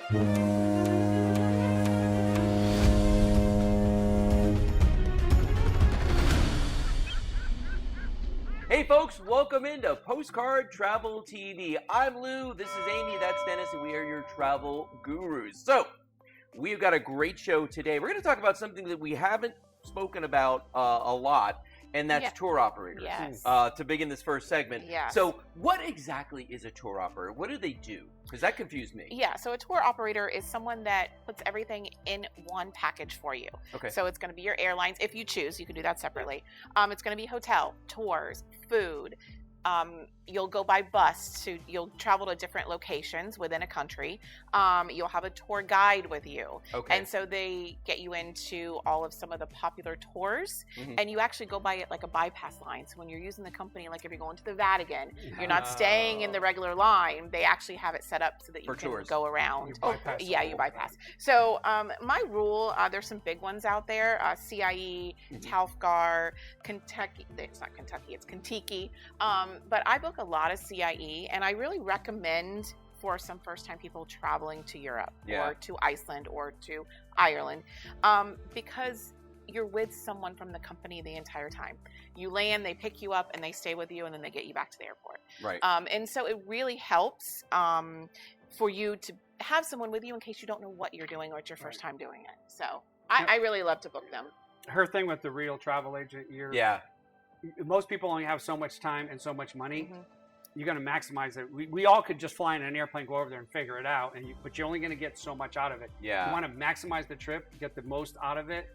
Hey folks, welcome into PostCard Travel TV. I'm Lou, this is Amy, that's Dennis, and we are your travel gurus. So, we've got a great show today. We're going to talk about something that we haven't spoken about a lot, and that's tour operators. Yes. To begin this first segment. Yes. So, what exactly is a tour operator? What do they do? Because that confused me. Yeah, so a tour operator is someone that puts everything in one package for you. Okay. So it's going to be your airlines, if you choose, you can do that separately. It's going to be hotel, tours, food. You'll go by bus you'll travel to different locations within a country. You'll have a tour guide with you. Okay. And so they get you into all of some of the popular tours, Mm-hmm. and you actually go by it like a bypass line. So when you're using the company, like if you're going to the Vatican, you're not staying in the regular line. They actually have it set up so that you can tours. go around. You bypass You bypass. So my rule, there's some big ones out there, CIE, Talfgar, Kentucky. It's not Kentucky, it's Kentucky. But I book a lot of CIE, and I really recommend for some first-time people traveling to Europe or to Iceland or to Ireland, because you're with someone from the company the entire time. You land, they pick you up, and they stay with you, and then they get you back to the airport. Right. And so it really helps for you to have someone with you in case you don't know what you're doing or it's your first time doing it. So I really love to book them. Her thing with the real travel agent, most people only have so much time and so much money. Mm-hmm. You're going to maximize it. We all could just fly in an airplane, go over there and figure it out, but you're only going to get so much out of it. Yeah. You want to maximize the trip, get the most out of it.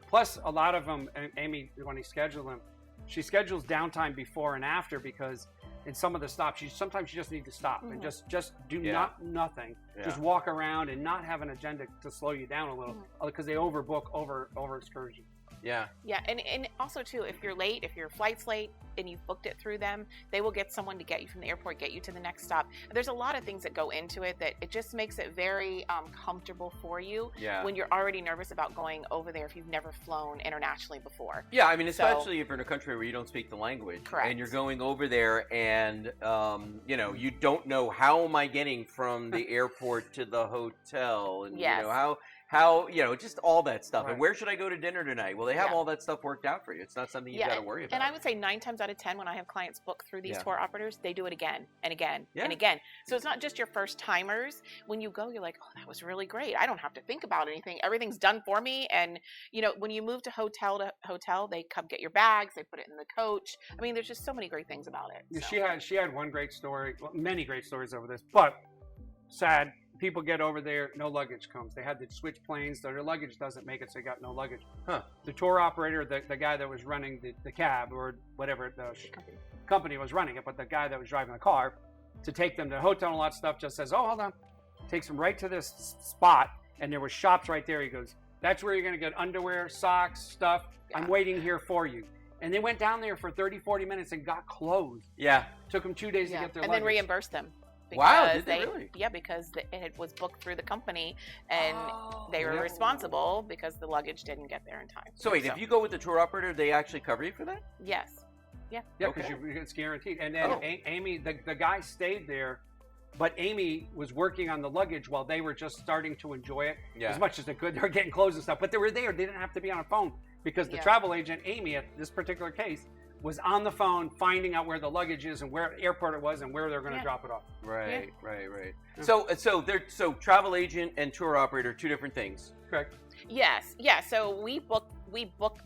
Plus, a lot of them, and Amy, when he schedules them, she schedules downtime before and after, because in some of the stops, sometimes you just need to stop and just do nothing. Yeah. Just walk around and not have an agenda to slow you down a little, because they overbook, over excursion. Yeah. Yeah, and also too, if you're late, if your flight's late and you've booked it through them, they will get someone to get you from the airport, get you to the next stop. There's a lot of things that go into it that it just makes it very comfortable for you when you're already nervous about going over there if you've never flown internationally before. Yeah, I mean, especially if you're in a country where you don't speak the language. Correct. And you're going over there and, you don't know, how am I getting from the airport to the hotel? And, how just all that stuff. Right. And where should I go to dinner tonight? Well, they have all that stuff worked out for you. It's not something you've got to worry about. And I would say 9 times out of 10, when I have clients book through these tour operators, they do it again and again and again. So it's not just your first timers. When you go, you're like, oh, that was really great. I don't have to think about anything. Everything's done for me. And, when you move to hotel, they come get your bags. They put it in the coach. I mean, there's just so many great things about it. So. She had one great story, many great stories over this, but sad. People get over there, no luggage comes. They had to switch planes, so their luggage doesn't make it, so they got no luggage. The tour operator, the guy that was running the cab or whatever the company was running it, but the guy that was driving the car to take them to the hotel and all that stuff just says, oh, hold on. Takes them right to this spot, and there were shops right there. He goes, that's where you're going to get underwear, socks, stuff. I'm waiting here for you. And they went down there for 30, 40 minutes and got clothes. Yeah. Took them 2 days to get their luggage. And then reimbursed them. Wow, did they really? Yeah, because it was booked through the company, and they were responsible because the luggage didn't get there in time. So wait, if you go with the tour operator, they actually cover you for that? Yes. Yeah. Yeah, because it's guaranteed. And then Amy, the guy stayed there, but Amy was working on the luggage while they were just starting to enjoy it as much as they could. They were getting clothes and stuff, but they were there. They didn't have to be on a phone because the travel agent, Amy, at this particular case, was on the phone finding out where the luggage is and where airport it was and where they're going to drop it off. Right. Yeah. So travel agent and tour operator, two different things. Correct. Yes. Yeah. So we book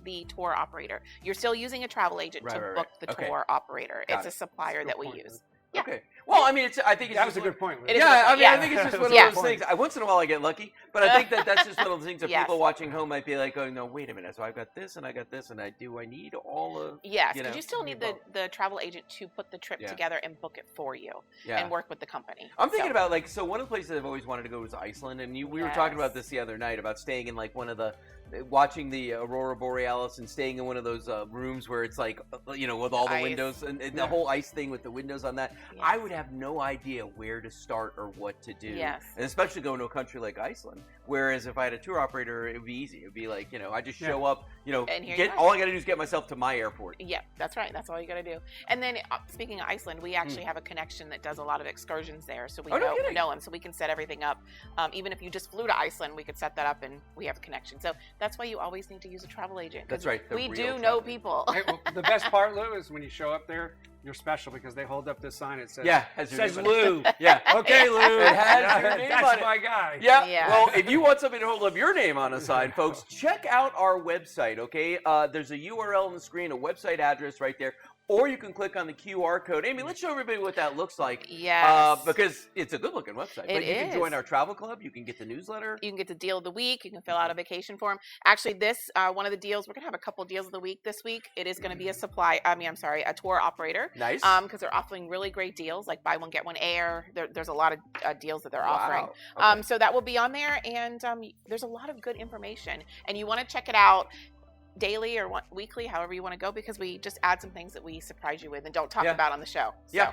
the tour operator. You're still using a travel agent to book the tour operator. It's a supplier that we use. Yeah. Okay. Well, I mean, I think it's that was a good point. I think it's just one of those things. Once in a while, I get lucky, but I think that's just one of the things that people watching home might be like, "Oh no, wait a minute! So I've got this and I got this, and I need all of." Yes, because you still need the travel agent to put the trip together and book it for you and work with the company. I'm thinking about one of the places I've always wanted to go was Iceland, and we were talking about this the other night about staying in one of the. Watching the Aurora Borealis and staying in one of those rooms where it's with all the windows and the whole ice thing with the windows on that. Yes. I would have no idea where to start or what to do. Yes. And especially going to a country like Iceland. Whereas if I had a tour operator, it would be easy. It would be like, I just show up, And here you are. all I got to do is get myself to my airport. Yeah, that's right. That's all you got to do. And then speaking of Iceland, we actually have a connection that does a lot of excursions there. So we know him. So we can set everything up. Even if you just flew to Iceland, we could set that up and we have a connection. So that's why you always need to use a travel agent. That's right. We do know people. Hey, well, the best part, Lou, is when you show up there, you're special because they hold up this sign. It says, says Lou. Yeah. Okay, Lou. It has your name That's on it. my guy. Yeah. Well, if you want somebody to hold up your name on a sign, folks, check out our website, okay? There's a URL on the screen, a website address right there. Or you can click on the QR code. Amy, let's show everybody what that looks like. Yes. Because it's a good-looking website. But you can is. join our travel club. You can get the newsletter. You can get the deal of the week. You can fill out a vacation form. Actually, this one of the deals, we're going to have a couple deals of the week this week. It is going to be a tour operator. Nice. Because they're offering really great deals, like buy one, get one air. There's a lot of deals that they're offering. Okay. So that will be on there. And there's a lot of good information. And you want to check it out daily or weekly, however you want to go, because we just add some things that we surprise you with and don't talk about on the show. So. Yeah.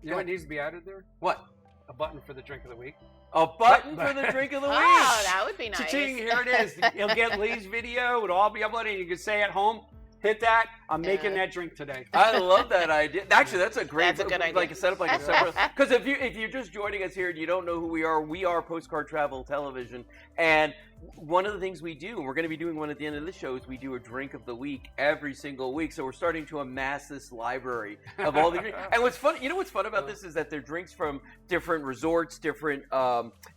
You know what needs to be added there? What? A button for the drink of the week. A button for the drink of the week. Oh, that would be nice. Cha-ching, here it is. You'll get Lee's video. It'll all be uploaded. You can say at home, hit that. I'm making that drink today. I love that idea. Actually, that's a great That's a good idea. like set up like a separate. Because if you're just joining us here and you don't know who we are Postcard Travel Television, and one of the things we do, and we're going to be doing one at the end of this show, is we do a drink of the week every single week. So we're starting to amass this library of all the drinks. And what's fun, what's fun about this is that they're drinks from different resorts, different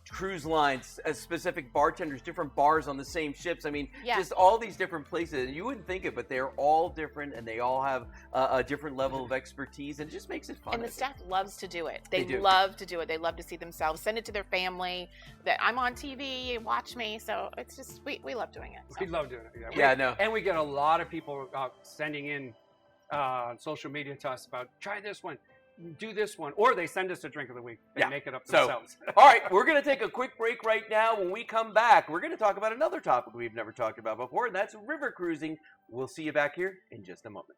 cruise lines, specific bartenders, different bars on the same ships. I mean, just all these different places. You wouldn't think it, but they're all different, and they all have a different level of expertise, and it just makes it fun. And the staff loves to do it. They do. Love to do it. They love to see themselves, send it to their family, that I'm on TV, watch me. So it's just, we love doing it. So. We love doing it. Yeah, no. And we get a lot of people sending in social media to us about, try this one, do this one, or they send us a drink of the week. They make it up themselves. All right, we're going to take a quick break right now. When we come back, we're going to talk about another topic we've never talked about before, and that's river cruising. We'll see you back here in just a moment.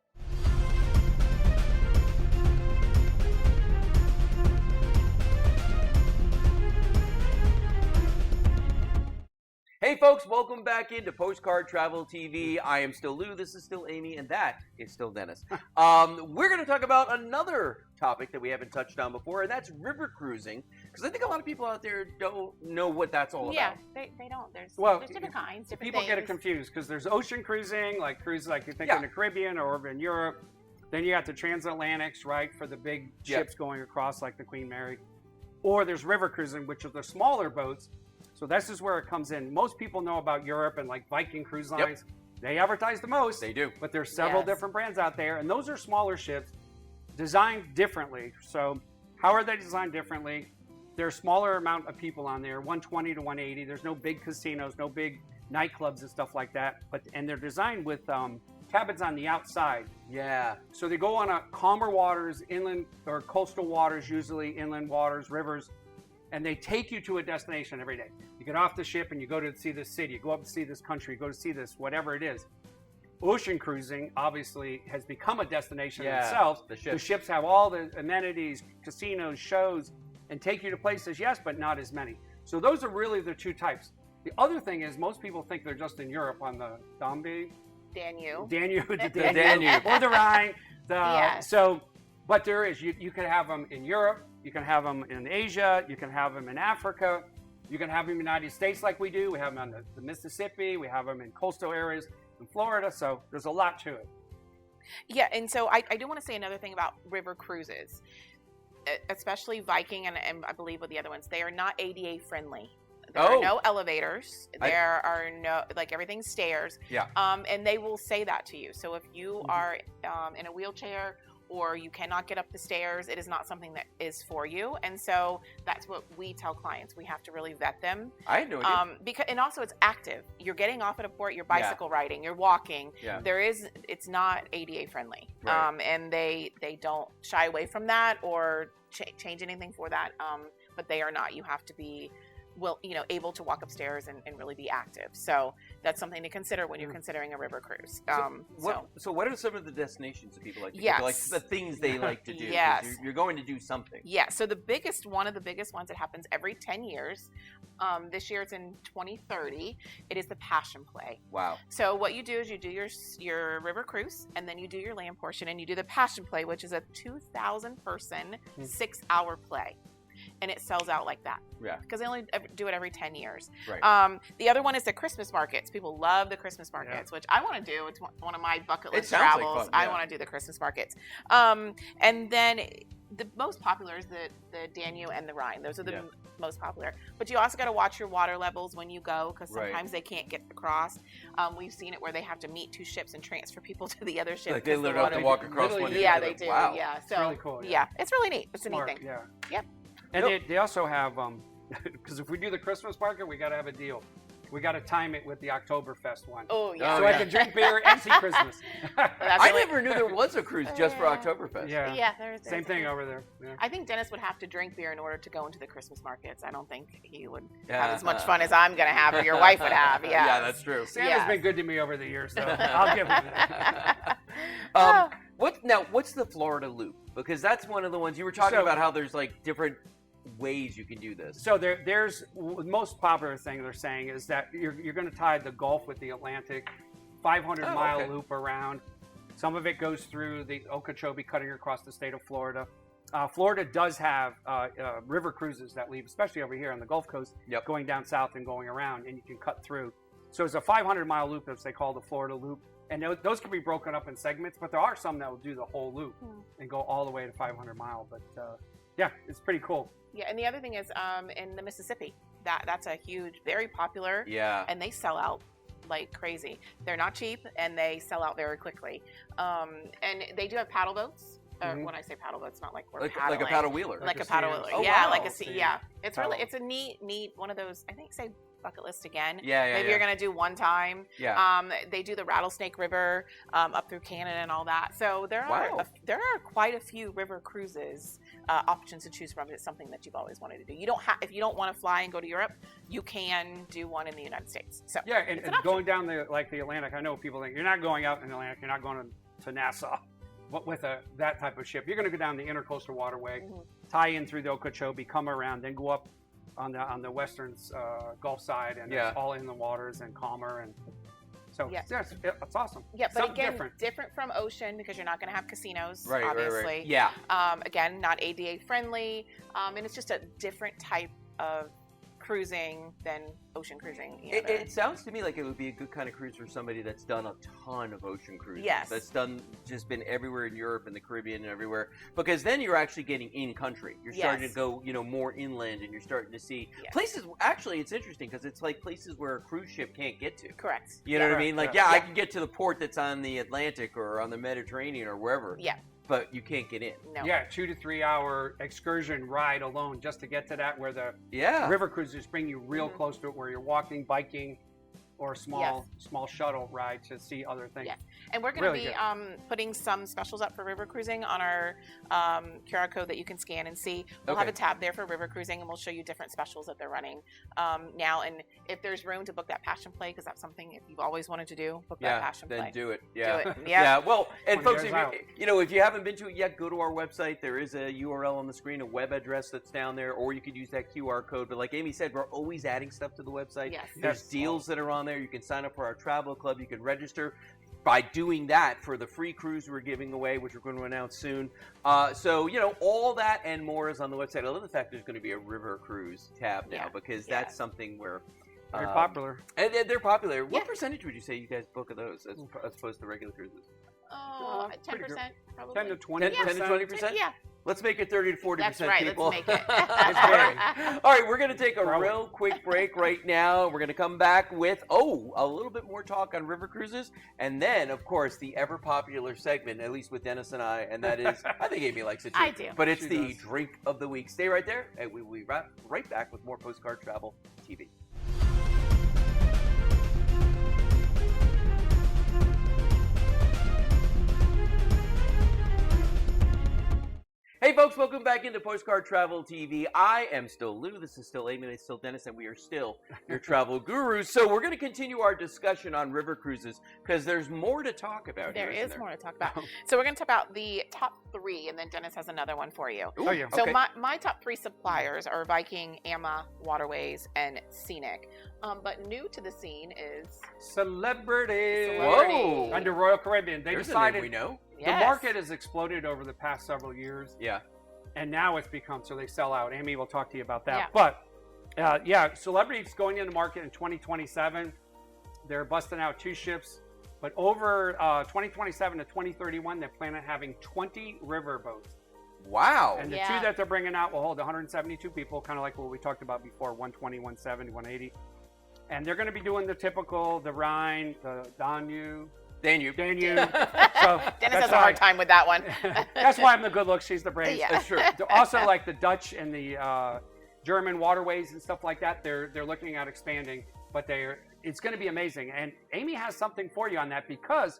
Hey folks, welcome back into Postcard Travel TV. I am still Lou, this is still Amy, and that is still Dennis. We're going to talk about another topic that we haven't touched on before, and that's river cruising, because I think a lot of people out there don't know what that's all about. They don't. There's different kinds, different people things. get it confused, because there's ocean cruising, like cruises like you think in the Caribbean or over in Europe. Then you got the transatlantics, right, for the big ships going across like the Queen Mary. Or there's river cruising, which are the smaller boats. So this is where it comes in. Most people know about Europe and like Viking Cruise Lines. They advertise the most. They do. But there's several different brands out there, and those are smaller ships designed differently. So how are they designed differently? There's a smaller amount of people on there, 120 to 180. There's no big casinos, no big nightclubs and stuff like that. And they're designed with cabins on the outside. Yeah. So they go on calmer waters, inland or coastal waters, usually inland waters, rivers, and they take you to a destination every day. You get off the ship and you go to see this city, you go up to see this country, you go to see this, whatever it is. Ocean cruising obviously has become a destination in itself. The ships have all the amenities, casinos, shows, and take you to places, yes, but not as many. So those are really the two types. The other thing is most people think they're just in Europe on the Danube, or the Rhine. But there is, you can have them in Europe, you can have them in Asia, you can have them in Africa, you can have them in the United States like we do. We have them on the Mississippi, we have them in coastal areas in Florida, so there's a lot to it. Yeah, and so I do want to say another thing about river cruises, especially Viking and I believe with the other ones. They are not ADA friendly. There are no elevators. There are no, like, everything's stairs. Yeah. And they will say that to you. So if you are in a wheelchair or you cannot get up the stairs, it is not something that is for you. And so that's what we tell clients. We have to really vet them. I had no idea. And also it's active. You're getting off at a port, you're bicycle riding, you're walking. Yeah. It's not ADA friendly. Right. And they don't shy away from that or change anything for that. But they are not. You have to be will, able to walk upstairs and really be active. So that's something to consider when you're considering a river cruise. So what are some of the destinations that people like to Yes. go? Like the things they like to do? 'Cause Yes. You're going to do something. Yeah, so one of the biggest ones that happens every 10 years. This year it's in 2030. It is the Passion Play. Wow. So what you do is you do your river cruise, and then you do your land portion, and you do the Passion Play, which is a 2,000 person 6-hour play. And it sells out like that. Yeah. Because they only do it every 10 years. Right. The other one is the Christmas markets. People love the Christmas markets, which I want to do. It's one of my bucket list sounds like travels. fun, yeah. I want to do the Christmas markets. And then the most popular is the Danube and the Rhine. Those are the most popular. But you also got to watch your water levels when you go, because sometimes they can't get across. We've seen it where they have to meet 2 ships and transfer people to the other ship. Like they literally have to walk across one. Yeah, they do. Wow. Yeah. So It's really cool. yeah, it's really neat. It's Smart, a neat thing. Yeah. Yep. And they also have, because if we do the Christmas market, we got to have a deal. We got to time it with the Oktoberfest one. Oh, yeah. So I can drink beer and see Christmas. I never knew there was a cruise just for Oktoberfest. Yeah. There's Same thing over there. Yeah. I think Dennis would have to drink beer in order to go into the Christmas markets. I don't think he would have as much fun as I'm going to have or your wife would have. Yes. Yeah, that's true. Santa's been good to me over the years, so I'll give him that. What's the Florida Loop? Because that's one of the ones you were talking about, how there's like different ways you can do this. So there's the most popular thing they're saying is that you're going to tie the Gulf with the Atlantic, 500-mile loop around. Some of it goes through the Okeechobee, cutting across the state of Florida. Florida does have river cruises that leave, especially over here on the Gulf Coast, going down south and going around, and you can cut through. So it's a 500-mile loop, as they call the Florida Loop. And those can be broken up in segments, but there are some that will do the whole loop and go all the way to 500 mile. But yeah, it's pretty cool. Yeah, and the other thing is in the Mississippi, that's a huge, very popular. Yeah. And they sell out like crazy. They're not cheap, and they sell out very quickly. And they do have paddle boats. When I say paddle boats, not like we're paddling. Like a paddle wheeler. Like a paddle wheeler. Oh, yeah, wow. like a sea. Yeah, it's really, it's a neat one of those. I think say bucket list again. Maybe you're gonna do one time. Yeah. They do the Rattlesnake River up through Canada and all that. So there are quite a few river cruises options to choose from. It's something that you've always wanted to do. You don't have, if you don't want to fly and go to Europe, you can do one in the United States. So yeah, and going down the Atlantic, I know people think you're not going out in the Atlantic, you're not going to Nassau. But with that type of ship, you're going to go down the intercoastal waterway, tie in through the Okeechobee, come around, then go up on the western Gulf side, and it's all in the waters and calmer, and so it's awesome. Yeah, but something again, different from ocean because you're not going to have casinos, right, obviously. Right. Yeah. Again, not ADA friendly, and it's just a different type of cruising than ocean cruising. It sounds to me like it would be a good kind of cruise for somebody that's done a ton of ocean cruises. Yes. That's just been everywhere in Europe and the Caribbean and everywhere. Because then you're actually getting in country. You're starting to go, more inland, and you're starting to see places. Actually, it's interesting because it's like places where a cruise ship can't get to. Correct. You know what I mean? Like, I can get to the port that's on the Atlantic or on the Mediterranean or wherever. Yeah. But you can't get in. No. Yeah, 2 to 3 hour excursion ride alone just to get to that, where the river cruises bring you real close to it, where you're walking, biking, or a small shuttle ride to see other things. Yes, and we're going to be putting some specials up for river cruising on our QR code that you can scan and see. We'll have a tab there for river cruising, and we'll show you different specials that they're running now. And if there's room to book that Passion Play, because that's something if you've always wanted to do, book that Passion Play. Then do it. Yeah. Do it. Yeah. Well, and folks, if you haven't been to it yet, go to our website. There is a URL on the screen, a web address that's down there, or you could use that QR code. But like Amy said, we're always adding stuff to the website. Yes. There's deals that are on there. You can sign up for our travel club. You can register by doing that for the free cruise we're giving away, which we're going to announce soon. So, all that and more is on the website. I love the fact there's going to be a river cruise tab now because that's something where they're popular. And they're popular. What percentage would you say you guys book of those as opposed to regular cruises? 10%, probably. 10 to 20%. 10 to 20%? Yeah. Let's make it 30 to 40%, That's right, people. let's make it. All right, we're going to take a real quick break right now. We're going to come back with, a little bit more talk on river cruises. And then, of course, the ever-popular segment, at least with Dennis and and that is, I think Amy likes it too. I do. But it's the Drink of the Week. Stay right there, and we will be right back with more Postcard Travel TV. Hey folks, welcome back into Postcard Travel TV. I am still Lou, this is still Amy, and it's still Dennis, and we are still your travel gurus. So we're going to continue our discussion on river cruises because there's more to talk about. There here, is more to talk about. So we're going to talk about the top 3, and then Dennis has another one for you. Ooh, Oh, yeah. So okay. my top 3 suppliers are Viking, Amma, Waterways, and Scenic. But new to the scene is Celebrity. Whoa. Under Royal Caribbean. They There's a decided name we know. the market has exploded over the past several years. Yeah. And now it's become so they sell out. Amy will talk to you about that. Yeah. But Celebrity's going in the market in 2027. They're busting out 2 ships. But over 2027 to 2031, they plan on having 20 river boats. Wow. And the Yeah. 2 that they're bringing out will hold 172 people, kind of like what we talked about before, 120, 170, 180. And they're going to be doing the typical, the Rhine, the Danube. Danube. So Dennis that's has a hard time with that one. That's why I'm the good look. She's the brains. Yeah. That's true. Also, like the Dutch and the German waterways and stuff like that, they're looking at expanding, but it's going to be amazing. And Amy has something for you on that because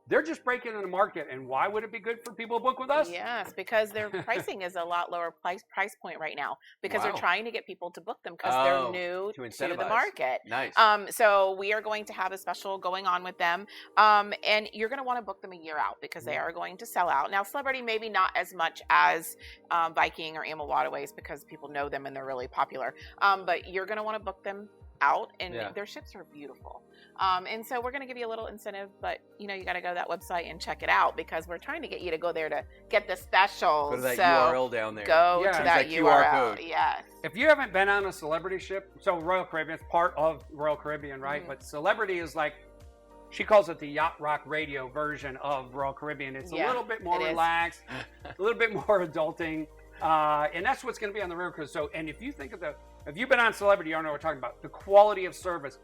they're just breaking in the market. And why would it be good for people to book with us? Yes, because their pricing is a lot lower price point right now because Wow. they're trying to get people to book them because Oh, they're new to to the incentivize. market. Nice. So we are going to have a special going on with them, and you're going to want to book them a year out because they are going to sell out. Now, Celebrity maybe not as much as Viking or Amma Waterways because people know them and they're really popular, but you're going to want to book them out, and Yeah. their ships are beautiful. And so we're going to give you a little incentive, but you got to go to that website and check it out because we're trying to get you to go there to get the specials. Go to that so URL down there. go Yeah. to Use that that QR URL. code. Yes. If you haven't been on a Celebrity ship, so Royal Caribbean is part of Royal Caribbean, right? Mhm. But Celebrity is like, she calls it the Yacht Rock Radio version of Royal Caribbean. It's a Yeah, little bit more it is. relaxed, a little bit more adulting, and that's what's going to be on the river cruise. So, and if you think of if you've been on Celebrity, you don't know what we're talking about. The quality of service.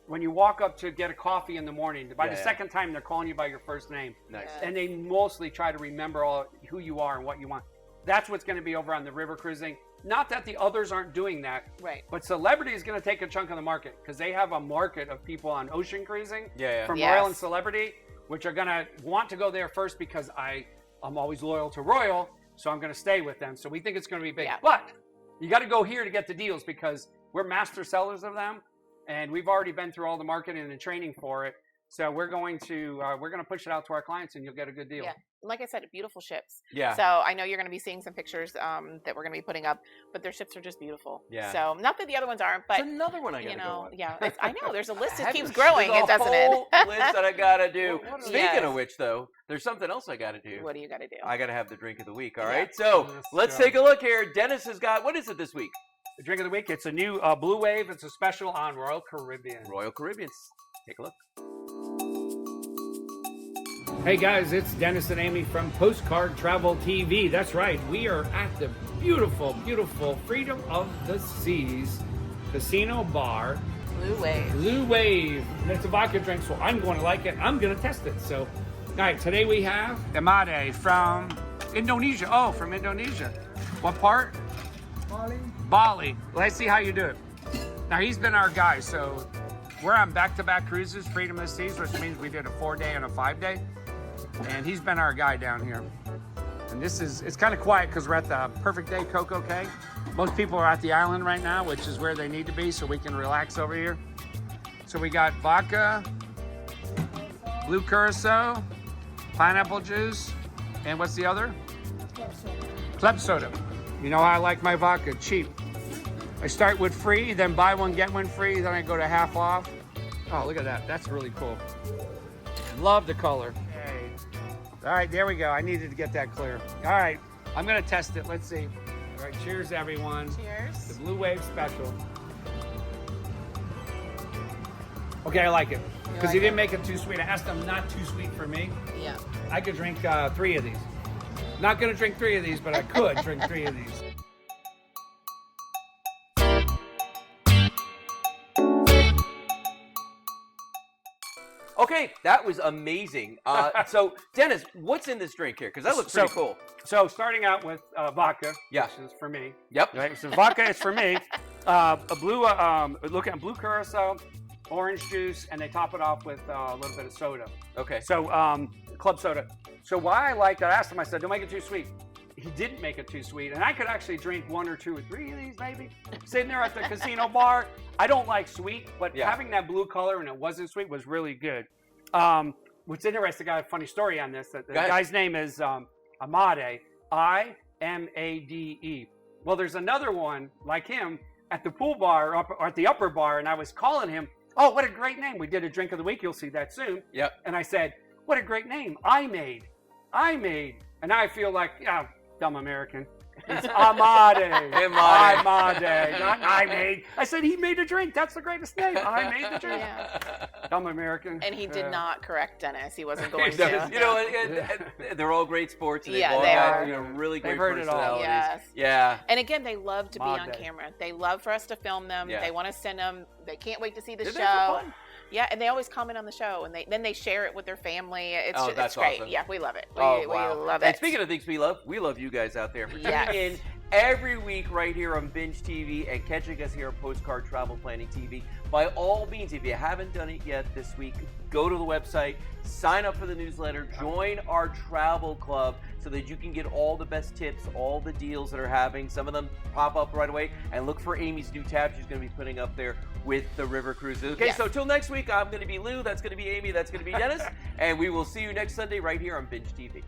When you walk up to get a coffee in the morning, by the Yeah. second time, they're calling you by your first name. Nice. Yeah. And they mostly try to remember all who you are and what you want. That's what's going to be over on the river cruising. Not that the others aren't doing that, Right. but Celebrity is going to take a chunk of the market because they have a market of people on ocean cruising Yeah. from Yes. Royal and Celebrity, which are going to want to go there first because I'm always loyal to Royal, so I'm going to stay with them. So we think it's going to be big. Yeah. But you got to go here to get the deals because we're master sellers of them, and we've already been through all the marketing and training for it. So we're going to push it out to our clients, and you'll get a good deal. Yeah. Like I said, beautiful ships. Yeah. So I know you're going to be seeing some pictures that we're going to be putting up, but their ships are just beautiful. Yeah. So not that the other ones aren't, but It's another one I gotta you go know, on. yeah, I know there's a list that Have keeps you- growing, there's a doesn't whole it? list that I gotta do. What are Speaking Yes. of which, though, there's something else I gotta do. What do you got to do? I gotta have the drink of the week. All Yeah. right. So let's Let's go. take a look here. Dennis has got, what is it this week? The drink of the week. It's a new Blue Wave. It's a special on Royal Caribbean. Royal Caribbean. Take a look. Hey guys, it's Dennis and Amy from Postcard Travel TV. That's right, we are at the beautiful, beautiful Freedom of the Seas Casino Bar, Blue Wave. Blue Wave. And it's a vodka drink, so I'm going to like it. I'm going to test it. So, all right, today we have Emade from Indonesia. Oh, from Indonesia. What part? Bali. Let's see how you do it. Now, he's been our guy, so we're on back-to-back cruises, Freedom of the Seas, which means we did a 4-day and a 5-day. And he's been our guy down here. And it's kind of quiet because we're at the Perfect Day Coco Cay. Most people are at the island right now, which is where they need to be, so we can relax over here. So we got vodka, blue curacao, pineapple juice, and what's the other? Club soda. You know how I like my vodka, cheap. I start with free, then buy one, get one free, then I go to half off. Oh, look at that. That's really cool. Love the color. Okay. All right, there we go. I needed to get that clear. All right, I'm going to test it. Let's see. All right, cheers, everyone. The Cheers. Blue Wave Special. Okay, I like it. Because he like didn't make it too sweet. I asked him not too sweet for me. Yeah. I could drink 3 of these. Not going to drink 3 of these, but I could drink 3 of these. Okay, that was amazing. So, Dennis, what's in this drink here? Because that looks pretty cool. So starting out with vodka, Yeah. which is for me. Yep. Right, so vodka is for me. A blue, look at blue curacao, orange juice, and they top it off with a little bit of soda. Okay. So club soda. So why I liked it, I asked him, I said, don't make it too sweet. he didn't make it too sweet, and I could actually drink 1 or 2 or 3 of these maybe. Sitting there at the casino bar, I don't like sweet, but having that blue color and it wasn't sweet was really good. What's interesting, I got a funny story on this. The guy's name is Amade, I-M-A-D-E. Well, there's another one like him at the pool bar, or at the upper bar, and I was calling him, oh, what a great name. We did a drink of the week. You'll see that soon. Yep. And I said, what a great name. I made. And I feel like, dumb American. It's Amade. Amade. Not I made. I said he made a drink. That's the greatest name. I made the drink. Yeah. Dumb American. And he did not correct Dennis. He wasn't going to. You know, and they're all great sports. And Yeah, they've all they got, are. you know, really great They've heard it all. personalities. Yes. Yeah. And again, they love to be on Amade. camera. They love for us to film them. Yeah. They want to send them. They can't wait to see the They're show. there for fun. Yeah, and they always comment on the show, and then they share it with their family. It's Oh, just, that's it's great. awesome. Yeah, we love it. Wow. We love it. And speaking of things we love you guys out there for tuning Yes. in every week right here on Binge TV and catching us here on Postcard Travel Planning TV. By all means, if you haven't done it yet this week, go to the website, sign up for the newsletter, join our travel club so that you can get all the best tips, all the deals that are happening. Some of them pop up right away, and look for Amy's new tab she's going to be putting up there with the River Cruises. Okay, Yes. so till next week, I'm going to be Lou, that's going to be Amy, that's going to be Dennis, and we will see you next Sunday right here on Binge TV.